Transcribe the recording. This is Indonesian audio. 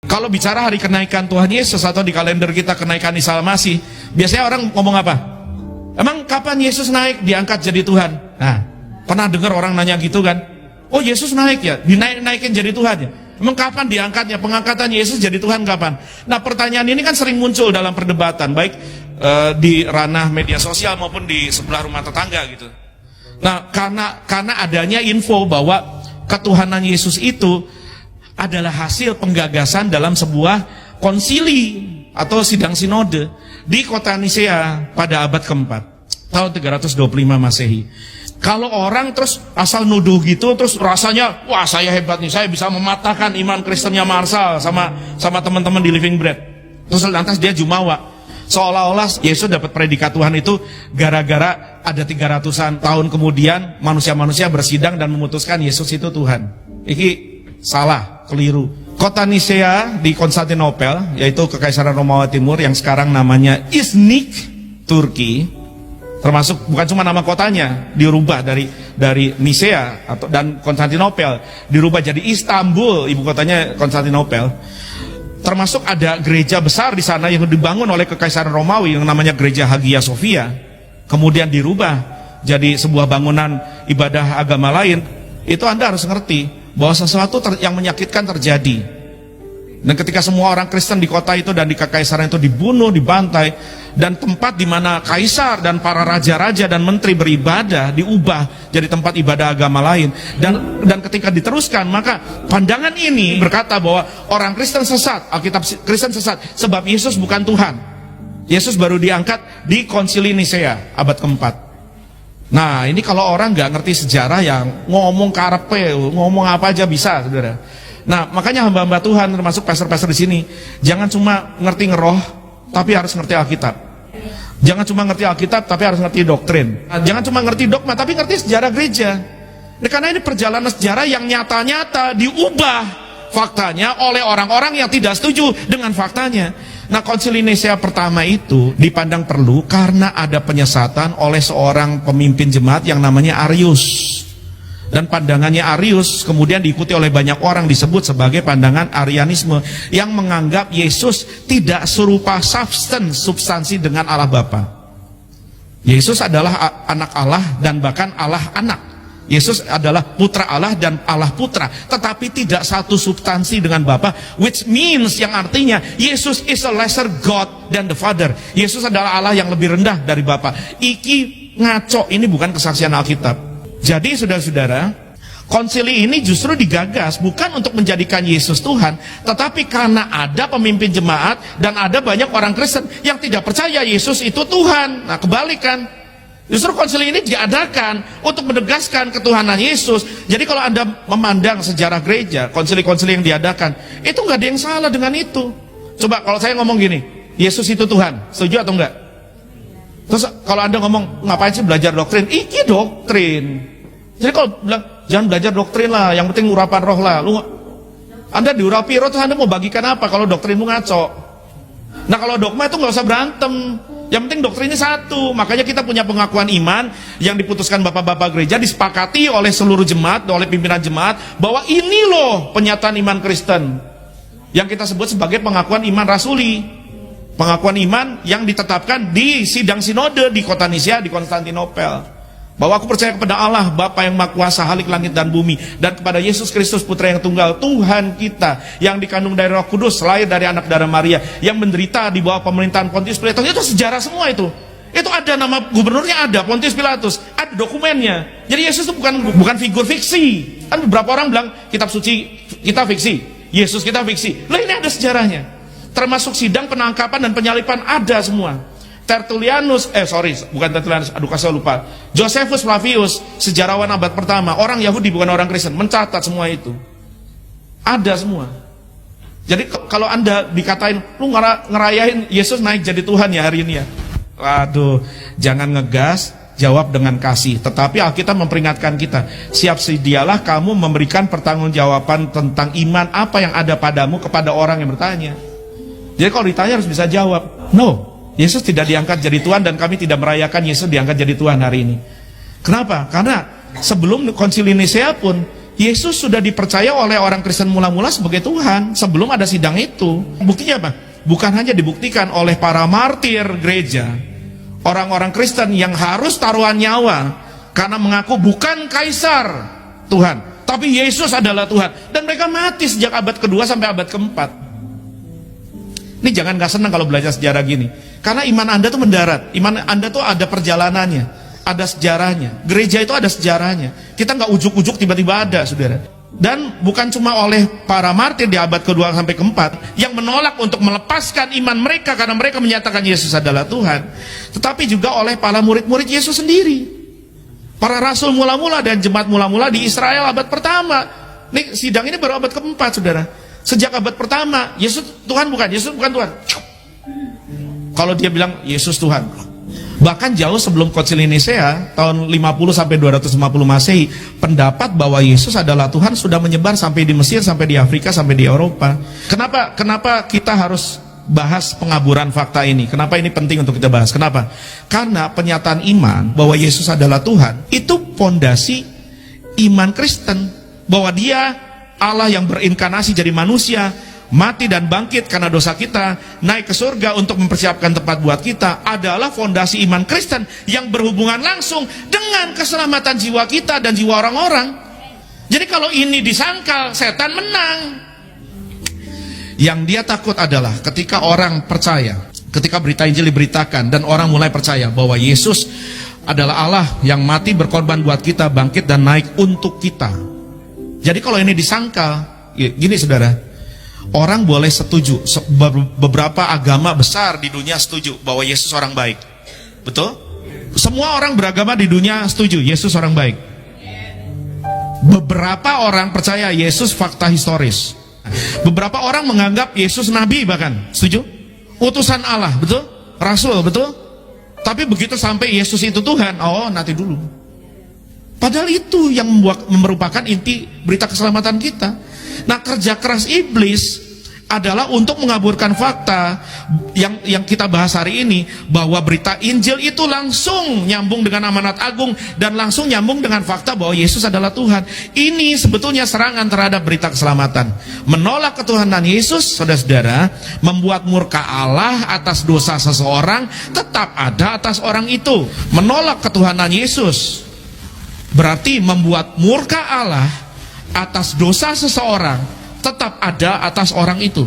Kalau bicara hari kenaikan Tuhan Yesus atau di kalender kita kenaikan Isa Al-Masih, biasanya orang ngomong apa? Emang kapan Yesus naik diangkat jadi Tuhan? Nah, pernah dengar orang nanya gitu kan? Oh, Yesus naik ya, dinaikin jadi Tuhan ya. Emang kapan diangkatnya? Pengangkatan Yesus jadi Tuhan kapan? Nah, pertanyaan ini kan sering muncul dalam perdebatan, baik di ranah media sosial maupun di sebelah rumah tetangga gitu. Nah, karena adanya info bahwa ketuhanan Yesus itu adalah hasil penggagasan dalam sebuah konsili atau sidang sinode di kota Nisea pada abad keempat, tahun 325 Masehi. Kalau orang terus asal nuduh gitu, terus rasanya, wah saya hebat nih, saya bisa mematahkan iman Kristennya Marshall sama teman-teman di Living Bread. Terus lantas dia jumawa. Seolah-olah Yesus dapat predikat Tuhan itu gara-gara ada 300-an tahun kemudian manusia-manusia bersidang dan memutuskan Yesus itu Tuhan. Ini salah, keliru. Kota Nisea di Konstantinopel, yaitu Kekaisaran Romawi Timur yang sekarang namanya Iznik, Turki, termasuk bukan cuma nama kotanya dirubah dari Nisea dan Konstantinopel dirubah jadi Istanbul, ibu kotanya Konstantinopel. Termasuk ada gereja besar di sana yang dibangun oleh Kekaisaran Romawi yang namanya Gereja Hagia Sophia, kemudian dirubah jadi sebuah bangunan ibadah agama lain. Itu Anda harus ngerti bahwa sesuatu yang menyakitkan terjadi. Dan ketika semua orang Kristen di kota itu dan di kekaisaran itu dibunuh, dibantai, dan tempat di mana kaisar dan para raja-raja dan menteri beribadah diubah jadi tempat ibadah agama lain, dan ketika diteruskan, maka pandangan ini berkata bahwa orang Kristen sesat, Alkitab Kristen sesat sebab Yesus bukan Tuhan. Yesus baru diangkat di Konsili Nisea abad keempat. Nah, ini kalau orang nggak ngerti sejarah yang ngomong karepe, ngomong apa aja bisa, saudara. Nah, makanya hamba-hamba Tuhan termasuk pastor-pastor di sini, jangan cuma ngerti ngeroh, tapi harus ngerti Alkitab. Jangan cuma ngerti Alkitab, tapi harus ngerti doktrin. Jangan cuma ngerti dogma, tapi ngerti sejarah gereja. Karena ini perjalanan sejarah yang nyata-nyata diubah faktanya oleh orang-orang yang tidak setuju dengan faktanya. Nah, Konsili Nisea pertama itu dipandang perlu karena ada penyesatan oleh seorang pemimpin jemaat yang namanya Arius. Dan pandangannya Arius kemudian diikuti oleh banyak orang, disebut sebagai pandangan Arianisme, yang menganggap Yesus tidak serupa substansi dengan Allah Bapa. Yesus adalah anak Allah dan bahkan Allah anak. Yesus adalah putra Allah dan Allah putra, tetapi tidak satu substansi dengan Bapa, which means yang artinya Yesus is a lesser God than the Father. Yesus adalah Allah yang lebih rendah dari Bapa. Iki ngaco, ini bukan kesaksian Alkitab. Jadi saudara-saudara, konsili ini justru digagas bukan untuk menjadikan Yesus Tuhan, tetapi karena ada pemimpin jemaat dan ada banyak orang Kristen yang tidak percaya Yesus itu Tuhan. Nah, kebalikan. Justru konsili ini diadakan untuk menegaskan ketuhanan Yesus. Jadi kalau Anda memandang sejarah gereja, konsili-konsili yang diadakan, itu nggak ada yang salah dengan itu. Coba kalau saya ngomong gini, Yesus itu Tuhan, setuju atau enggak? Terus kalau Anda ngomong, ngapain sih belajar doktrin? Iki doktrin. Jadi kalau bilang, jangan belajar doktrin lah, yang penting urapan roh lah. Anda diurapi roh, terus Anda mau bagikan apa kalau doktrinmu ngaco? Nah, kalau dogma itu nggak usah berantem. Yang penting doktrinnya satu. Makanya kita punya pengakuan iman yang diputuskan bapak-bapak gereja, disepakati oleh seluruh jemaat, oleh pimpinan jemaat, bahwa ini loh penyataan iman Kristen yang kita sebut sebagai pengakuan iman rasuli. Pengakuan iman yang ditetapkan di sidang sinode di kota Nisea di Konstantinopel, bahwa aku percaya kepada Allah Bapa yang Maha Kuasa Halik langit dan bumi, dan kepada Yesus Kristus Putra yang tunggal Tuhan kita, yang dikandung dari Roh Kudus, lahir dari anak darah Maria, yang menderita di bawah pemerintahan Pontius Pilatus. Itu sejarah semua itu. Itu ada nama gubernurnya, ada Pontius Pilatus, ada dokumennya. Jadi Yesus itu bukan figur fiksi. Kan beberapa orang bilang kitab suci kita fiksi, Yesus kita fiksi. Lah, ini ada sejarahnya. Termasuk sidang penangkapan dan penyalipan ada semua. Josephus Flavius, sejarawan abad pertama, orang Yahudi bukan orang Kristen, mencatat semua itu. Ada semua. Jadi kalau Anda dikatain, lu ngerayain Yesus naik jadi Tuhan ya hari ini ya. Waduh, jangan ngegas, jawab dengan kasih. Tetapi Alkitab memperingatkan kita, siap sedialah kamu memberikan pertanggungjawaban tentang iman apa yang ada padamu kepada orang yang bertanya. Jadi kalau ditanya harus bisa jawab. No, Yesus tidak diangkat jadi Tuhan dan kami tidak merayakan Yesus diangkat jadi Tuhan hari ini. Kenapa? Karena sebelum Konsili Nisea pun Yesus sudah dipercaya oleh orang Kristen mula-mula sebagai Tuhan sebelum ada sidang itu. Buktinya apa? Bukan hanya dibuktikan oleh para martir gereja, orang-orang Kristen yang harus taruhan nyawa karena mengaku bukan kaisar Tuhan, tapi Yesus adalah Tuhan, dan mereka mati sejak abad kedua sampai abad keempat. Ini jangan gak senang kalau belajar sejarah gini, karena iman Anda tuh mendarat, iman Anda tuh ada perjalanannya, ada sejarahnya. Gereja itu ada sejarahnya. Kita nggak ujuk-ujuk tiba-tiba ada, saudara. Dan bukan cuma oleh para martir di abad kedua sampai keempat yang menolak untuk melepaskan iman mereka karena mereka menyatakan Yesus adalah Tuhan, tetapi juga oleh para murid-murid Yesus sendiri, para rasul mula-mula dan jemaat mula-mula di Israel abad pertama. Nih sidang ini baru abad keempat, saudara. Sejak abad pertama, Yesus Tuhan bukan, Yesus bukan Tuhan. Kalau dia bilang Yesus Tuhan, bahkan jauh sebelum Konsili Nisea tahun 50 sampai 250 Masehi, pendapat bahwa Yesus adalah Tuhan sudah menyebar sampai di Mesir, sampai di Afrika, sampai di Eropa. Kenapa kita harus bahas pengaburan fakta ini? Kenapa ini penting untuk kita bahas? Kenapa? Karena penyataan iman bahwa Yesus adalah Tuhan itu fondasi iman Kristen, bahwa Dia Allah yang berinkarnasi jadi manusia, mati dan bangkit karena dosa kita, naik ke surga untuk mempersiapkan tempat buat kita, adalah fondasi iman Kristen yang berhubungan langsung dengan keselamatan jiwa kita dan jiwa orang-orang. Jadi kalau ini disangkal, setan menang. Yang dia takut adalah ketika orang percaya, ketika berita Injil diberitakan dan orang mulai percaya bahwa Yesus adalah Allah yang mati berkorban buat kita, bangkit dan naik untuk kita. Jadi kalau ini disangkal, gini saudara, orang boleh setuju, beberapa agama besar di dunia setuju bahwa Yesus orang baik. Betul? Semua orang beragama di dunia setuju Yesus orang baik. Beberapa orang percaya Yesus fakta historis. Beberapa orang menganggap Yesus nabi, bahkan setuju? Utusan Allah, betul? Rasul, betul? Tapi begitu sampai Yesus itu Tuhan, oh nanti dulu. Padahal itu yang merupakan inti berita keselamatan kita. Nah, kerja keras iblis adalah untuk mengaburkan fakta yang kita bahas hari ini, bahwa berita Injil itu langsung nyambung dengan amanat agung dan langsung nyambung dengan fakta bahwa Yesus adalah Tuhan. Ini sebetulnya serangan terhadap berita keselamatan. Menolak ketuhanan Yesus, saudara-saudara, membuat murka Allah atas dosa seseorang tetap ada atas orang itu. Menolak ketuhanan Yesus berarti membuat murka Allah atas dosa seseorang tetap ada atas orang itu.